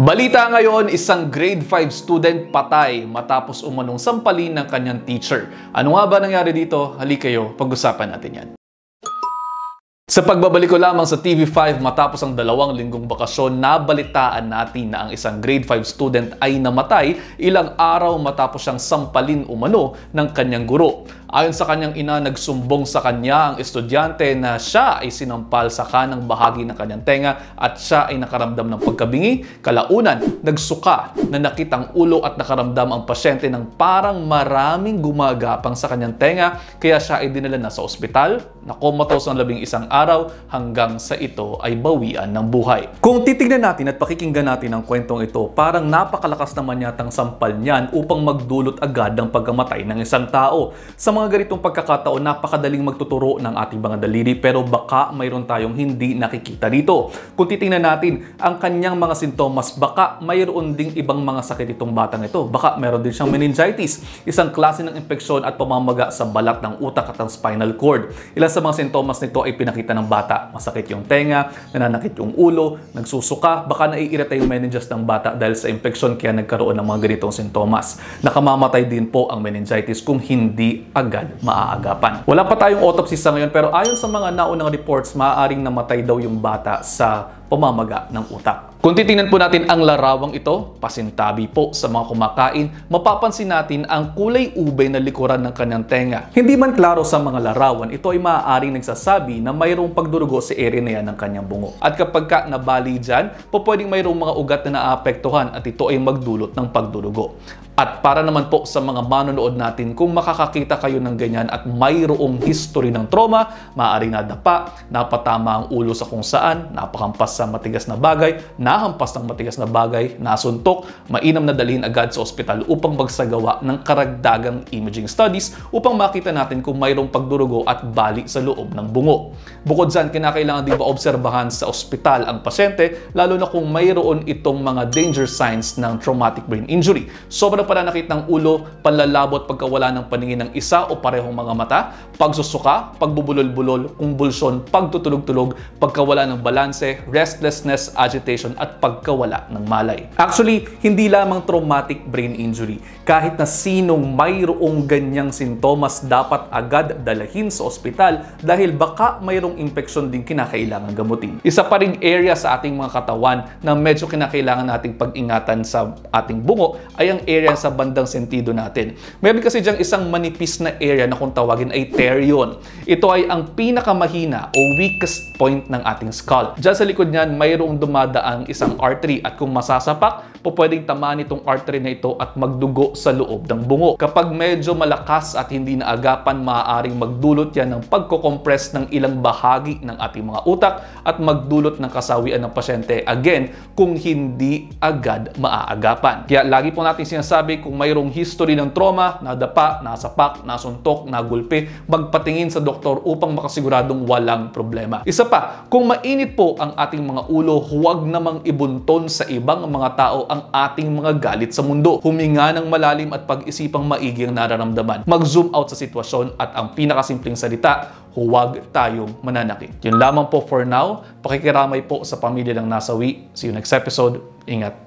Balita ngayon, isang grade 5 student patay matapos umanong sampalin ng kanyang teacher. Ano nga ba nangyari dito? Halika kayo, pag-usapan natin yan. Sa pagbabalik ko lamang sa TV5 matapos ang 2 linggong bakasyon, nabalitaan natin na ang isang grade 5 student ay namatay ilang araw matapos siyang sampalin umano ng kanyang guro. Ayon sa kanyang ina, nagsumbong sa kanya ang estudyante na siya ay sinampal sa kanang bahagi ng kanyang tenga at siya ay nakaramdam ng pagkabingi. Kalaunan, nagsuka na nakitang ulo at nakaramdam ang pasyente ng parang maraming gumagapang sa kanyang tenga, kaya siya ay dinala na sa ospital, nakomatose ng 11 araw hanggang sa ito ay bawian ng buhay. Kung titignan natin at pakikinggan natin ang kwentong ito, parang napakalakas naman yatang sampal niyan upang magdulot agad ng pagkamatay ng isang tao. Sa mga ganitong pagkakataon, napakadaling magtuturo ng ating mga daliri pero baka mayroon tayong hindi nakikita dito. Kung titingnan natin ang kanyang mga sintomas, baka mayroon ding ibang mga sakit itong batang ito. Baka mayroon din siyang meningitis, isang klase ng impeksyon at pamamaga sa balat ng utak at ang spinal cord. Ilan sa mga sintomas nito ay pinakita ng bata. Masakit yung tenga, nananakit yung ulo, nagsusuka, baka naiirita yung meninges ng bata dahil sa impeksyon kaya nagkaroon ng mga ganitong sintomas. Nakamamatay din po ang meningitis kung hindi agad maaagapan. Wala pa tayong autopsy sa ngayon pero ayon sa mga naunang reports, maaaring namatay daw yung bata sa pamamaga ng utak. Kung titingnan po natin ang larawang ito, pasintabi po sa mga kumakain, mapapansin natin ang kulay ube na likuran ng kanyang tenga. Hindi man klaro sa mga larawan, ito ay maaaring nagsasabi na mayroong pagdurugo sa area na yan ng kanyang bungo. At kapag ka nabali dyan, pwedeng mayroong mga ugat na naapektuhan at ito ay magdulot ng pagdurugo. At para naman po sa mga manonood natin, kung makakakita kayo ng ganyan at mayroong history ng trauma, maaaring nadapa, napatama ang ulo sa kung saan, napakampas sa matigas na bagay, nahampas ng matigas na bagay, nasuntok, mainam na dalhin agad sa ospital upang magsagawa ng karagdagang imaging studies upang makita natin kung mayroong pagdurugo at bali sa loob ng bungo. Bukod dyan, kinakailangan din maobserbahan sa ospital ang pasyente, lalo na kung mayroon itong mga danger signs ng traumatic brain injury. Sobrang pananakit ng ulo, panlalabot pagkawala ng paningin ng isa o parehong mga mata, pagsusuka, pagbubulol-bulol, kumbulsyon, pagtutulog-tulog, pagkawala ng balanse, restlessness, agitation at pagkawala ng malay. Actually, hindi lamang traumatic brain injury. Kahit na sinong mayroong ganyang sintomas, dapat agad dalahin sa ospital dahil baka mayroong impeksyon din kinakailangan gamutin. Isa pa ring area sa ating mga katawan na medyo kinakailangan nating pag-ingatan sa ating bungo ay ang area sa bandang sentido natin. Meron kasi diyang isang manipis na area na kung tawagin ay terion. Ito ay ang pinakamahina o weakest point ng ating skull. Diyan sa likod niyan, mayroong dumadaang isang artery at kung masasapak, pwedeng tamaan itong artery na ito at magdugo sa loob ng bungo. Kapag medyo malakas at hindi naagapan, maaaring magdulot yan ng pagko-compress ng ilang bahagi ng ating mga utak at magdulot ng kasawian ng pasyente. Again, kung hindi agad maaagapan. Kaya lagi po natin sinasabi, kung mayroong history ng trauma, nadapa, nasapak, nasuntok, nagulpi, magpatingin sa doktor upang makasiguradong walang problema. Isa pa, kung mainit po ang ating mga ulo, huwag namang ibunton sa ibang mga tao ang ating mga galit sa mundo. Huminga ng malalim at pag-isipang maigi ang nararamdaman. Mag-zoom out sa sitwasyon at ang pinakasimpleng salita, huwag tayong mananakit. Yun lamang po for now. Pakikiramay po sa pamilya ng nasawi. See you next episode. Ingat.